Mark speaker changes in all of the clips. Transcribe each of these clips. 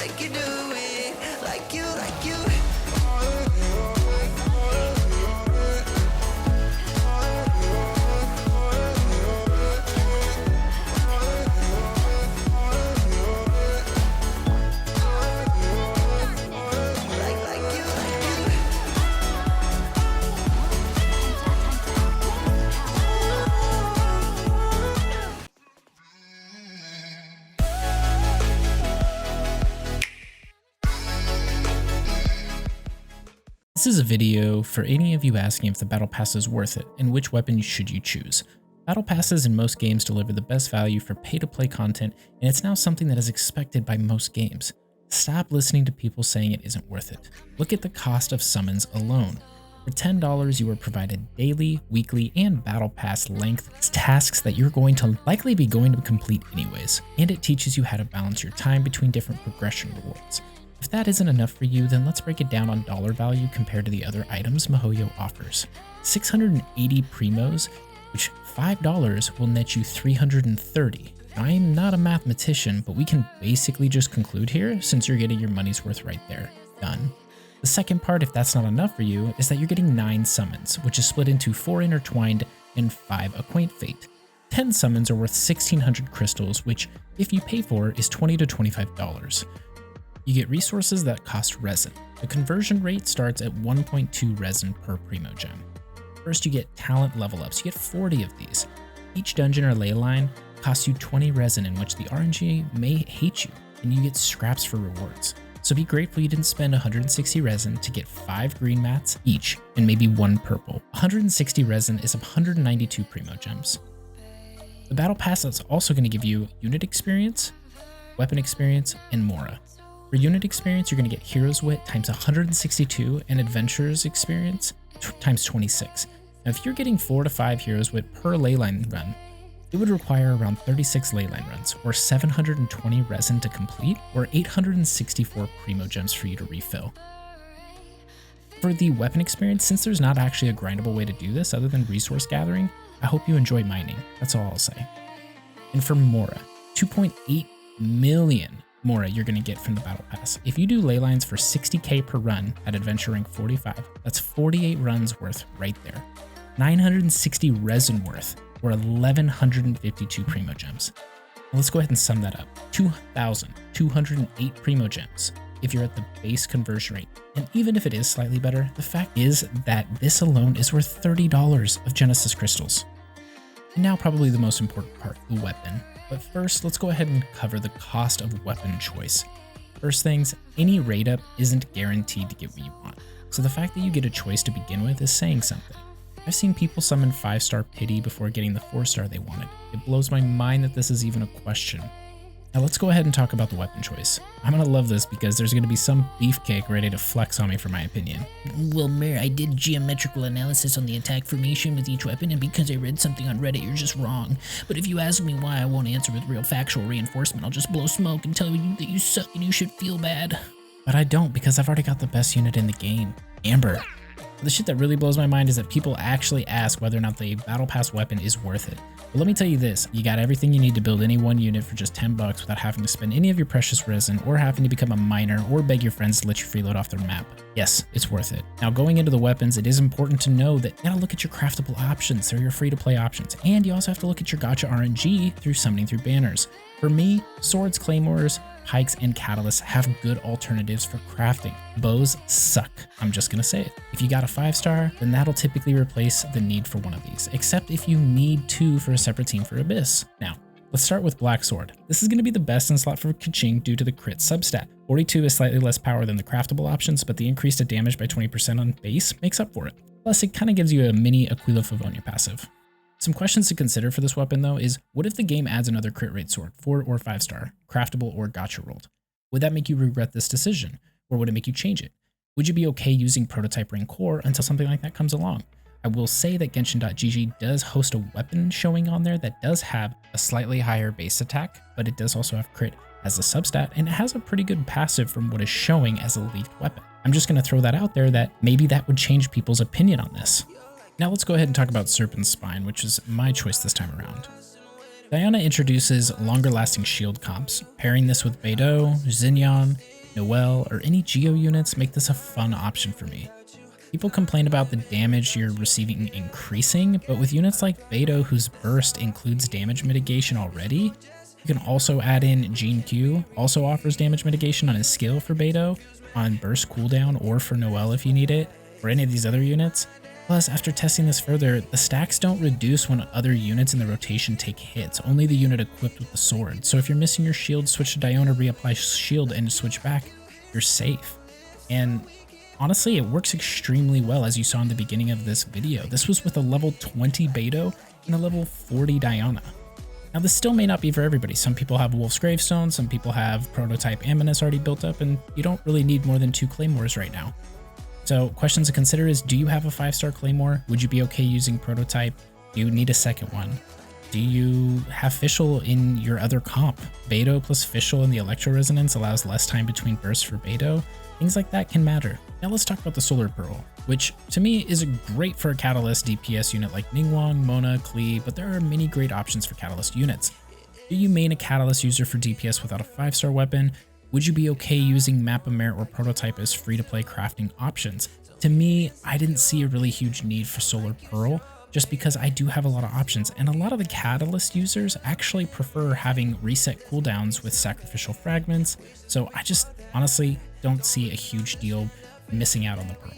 Speaker 1: like you do it, like you, like you.
Speaker 2: This is a video for any of you asking if the Battle Pass is worth it and which weapon should you choose. Battle Passes in most games deliver the best value for pay-to-play content, and it's now something that is expected by most games. Stop listening to people saying it isn't worth it. Look at the cost of summons alone. For $10, you are provided daily, weekly, and Battle Pass length tasks that you're going to likely be going to complete anyways, and it teaches you how to balance your time between different progression rewards. If that isn't enough for you, then let's break it down on dollar value compared to the other items MiHoYo offers. 680 primos, which $5 will net you 330. I am not a mathematician, but we can basically just conclude here since you're getting your money's worth right there. Done. The second part, if that's not enough for you, is that you're getting 9 summons, which is split into 4 intertwined and 5 acquaint fate. 10 summons are worth 1600 crystals, which if you pay for is $20 to $25. You get resources that cost resin. The conversion rate starts at 1.2 resin per Primogem. First, you get talent level ups. You get 40 of these. Each dungeon or ley line costs you 20 resin, in which the RNG may hate you, and you get scraps for rewards. So be grateful you didn't spend 160 resin to get 5 green mats each and maybe 1 purple. 160 resin is 192 Primogems. The Battle Pass is also going to give you unit experience, weapon experience, and Mora. For unit experience, you're going to get Hero's Wit times 162 and Adventurer's experience times 26. Now, if you're getting 4 to 5 Hero's Wit per leyline run, it would require around 36 leyline runs, or 720 resin to complete, or 864 Primogems for you to refill. For the weapon experience, since there's not actually a grindable way to do this other than resource gathering, I hope you enjoy mining. That's all I'll say. And for Mora, 2.8 million Mora you're going to get from the Battle Pass. If you do ley lines for 60k per run at Adventure Rank 45, that's 48 runs worth right there. 960 resin worth, or 1152 Primogems. Now let's go ahead and sum that up. 2,208 Primogems if you're at the base conversion rate. And even if it is slightly better, the fact is that this alone is worth $30 of Genesis crystals. And now probably the most important part, the weapon. But first, let's go ahead and cover the cost of weapon choice. First things, any raid up isn't guaranteed to get what you want. So the fact that you get a choice to begin with is saying something. I've seen people summon 5-star pity before getting the 4-star they wanted. It blows my mind that this is even a question. Now let's go ahead and talk about the weapon choice. I'm gonna love this because there's gonna be some beefcake ready to flex on me for my opinion.
Speaker 3: Well, Mayor, I did geometrical analysis on the attack formation with each weapon, and because I read something on Reddit, you're just wrong. But if you ask me why, I won't answer with real factual reinforcement. I'll just blow smoke and tell you that you suck and you should feel bad.
Speaker 2: But I don't, because I've already got the best unit in the game, Amber. The shit that really blows my mind is that people actually ask whether or not the Battle Pass weapon is worth it. But let me tell you this, you got everything you need to build any one unit for just 10 bucks without having to spend any of your precious resin or having to become a miner or beg your friends to let you freeload off their map. Yes, it's worth it. Now going into the weapons, it is important to know that you gotta look at your craftable options. They're your free-to-play options. And you also have to look at your gacha RNG through summoning through banners. For me, swords, claymores, pikes, and catalysts have good alternatives for crafting. Bows suck, I'm just gonna say it. If you got a 5-star, then that'll typically replace the need for one of these, except if you need 2 for a separate team for Abyss. Now, let's start with Black Sword. This is gonna be the best in slot for Kaching due to the crit substat. 42 is slightly less power than the craftable options, but the increase to damage by 20% on base makes up for it. Plus, it kind of gives you a mini Aquila Favonia passive. Some questions to consider for this weapon though is, what if the game adds another crit rate sword, 4 or 5-star, craftable or gacha rolled? Would that make you regret this decision? Or would it make you change it? Would you be okay using prototype ring core until something like that comes along? I will say that Genshin.gg does host a weapon showing on there that does have a slightly higher base attack, but it does also have crit as a substat, and it has a pretty good passive from what is showing as a leaked weapon. I'm just going to throw that out there that maybe that would change people's opinion on this. Now let's go ahead and talk about Serpent Spine, which is my choice this time around. Diana introduces longer lasting shield comps, pairing this with Beidou, Xinyan, Noelle, or any Geo units make this a fun option for me. People complain about the damage you're receiving increasing, but with units like Beidou, whose burst includes damage mitigation already, you can also add in Gene Q, also offers damage mitigation on his skill for Beidou, on burst cooldown, or for Noelle if you need it, or any of these other units. Plus, after testing this further, the stacks don't reduce when other units in the rotation take hits, only the unit equipped with the sword. So if you're missing your shield, switch to Diona, reapply shield, and switch back, you're safe. And honestly, it works extremely well, as you saw in the beginning of this video. This was with a level 20 Beidou and a level 40 Diona. Now, this still may not be for everybody. Some people have Wolf's Gravestone, some people have Prototype Amunis already built up, and you don't really need more than 2 Claymores right now. So questions to consider is, do you have a 5-star Claymore? Would you be okay using Prototype? Do you need a second one? Do you have Fischl in your other comp? Beidou plus Fischl in the Electro Resonance allows less time between bursts for Beidou. Things like that can matter. Now let's talk about the Solar Pearl, which to me is great for a Catalyst DPS unit like Ningguang, Mona, Klee, but there are many great options for Catalyst units. Do you main a Catalyst user for DPS without a 5-star weapon? Would you be okay using Map of Merit or Prototype as free-to-play crafting options? To me, I didn't see a really huge need for Solar Pearl, just because I do have a lot of options, and a lot of the Catalyst users actually prefer having reset cooldowns with sacrificial fragments, so I just honestly don't see a huge deal missing out on the Pearl.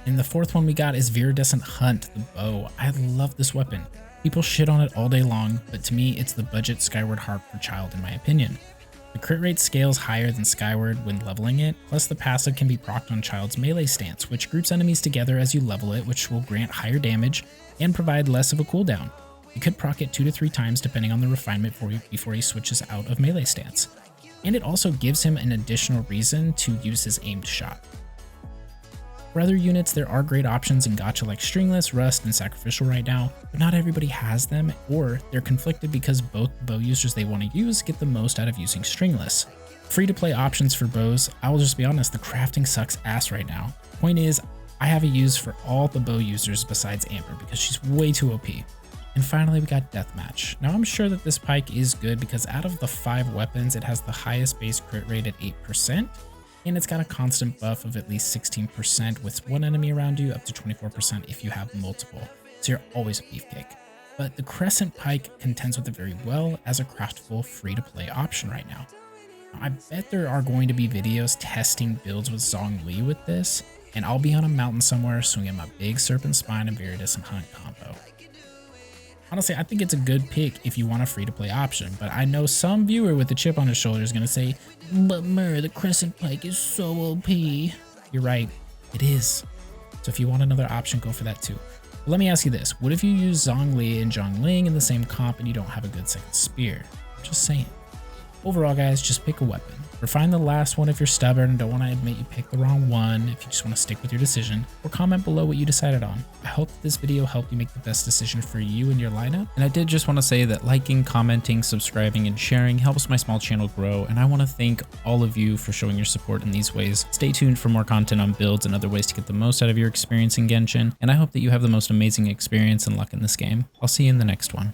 Speaker 2: And the fourth one we got is Viridescent Hunt, the bow. I love this weapon. People shit on it all day long, but to me, it's the budget Skyward Harp for Child in my opinion. The crit rate scales higher than Skyward when leveling it, plus the passive can be procced on Child's melee stance, which groups enemies together as you level it, which will grant higher damage and provide less of a cooldown. You could proc it 2 to 3 times depending on the refinement before he switches out of melee stance. And it also gives him an additional reason to use his aimed shot. For other units, there are great options in gacha like Stringless, Rust, and Sacrificial right now, but not everybody has them, or they're conflicted because both bow users they want to use get the most out of using Stringless. Free-to-play options for bows, I will just be honest, the crafting sucks ass right now. Point is, I have a use for all the bow users besides Amber because she's way too OP. And finally, we got Deathmatch. Now, I'm sure that this pike is good because out of the 5 weapons, it has the highest base crit rate at 8%, and it's got a constant buff of at least 16% with one enemy around you, up to 24% if you have multiple, so you're always a beefcake. But the Crescent Pike contends with it very well as a craftable free-to-play option right now. I bet there are going to be videos testing builds with Zhongli with this, and I'll be on a mountain somewhere swinging my big Serpent Spine and Viridescent Hunt combo. Honestly, I think it's a good pick if you want a free-to-play option, but I know some viewer with a chip on his shoulder is going to say, "But Mur, the Crescent Pike is so OP. You're right, it is. So if you want another option, go for that too. But let me ask you this, what if you use Zhongli and Zhongling in the same comp and you don't have a good second spear? I'm just saying. Overall, guys, just pick a weapon. Refine the last one if you're stubborn and don't want to admit you picked the wrong one, if you just want to stick with your decision, or comment below what you decided on. I hope that this video helped you make the best decision for you and your lineup. And I did just want to say that liking, commenting, subscribing, and sharing helps my small channel grow, and I want to thank all of you for showing your support in these ways. Stay tuned for more content on builds and other ways to get the most out of your experience in Genshin, and I hope that you have the most amazing experience and luck in this game. I'll see you in the next one.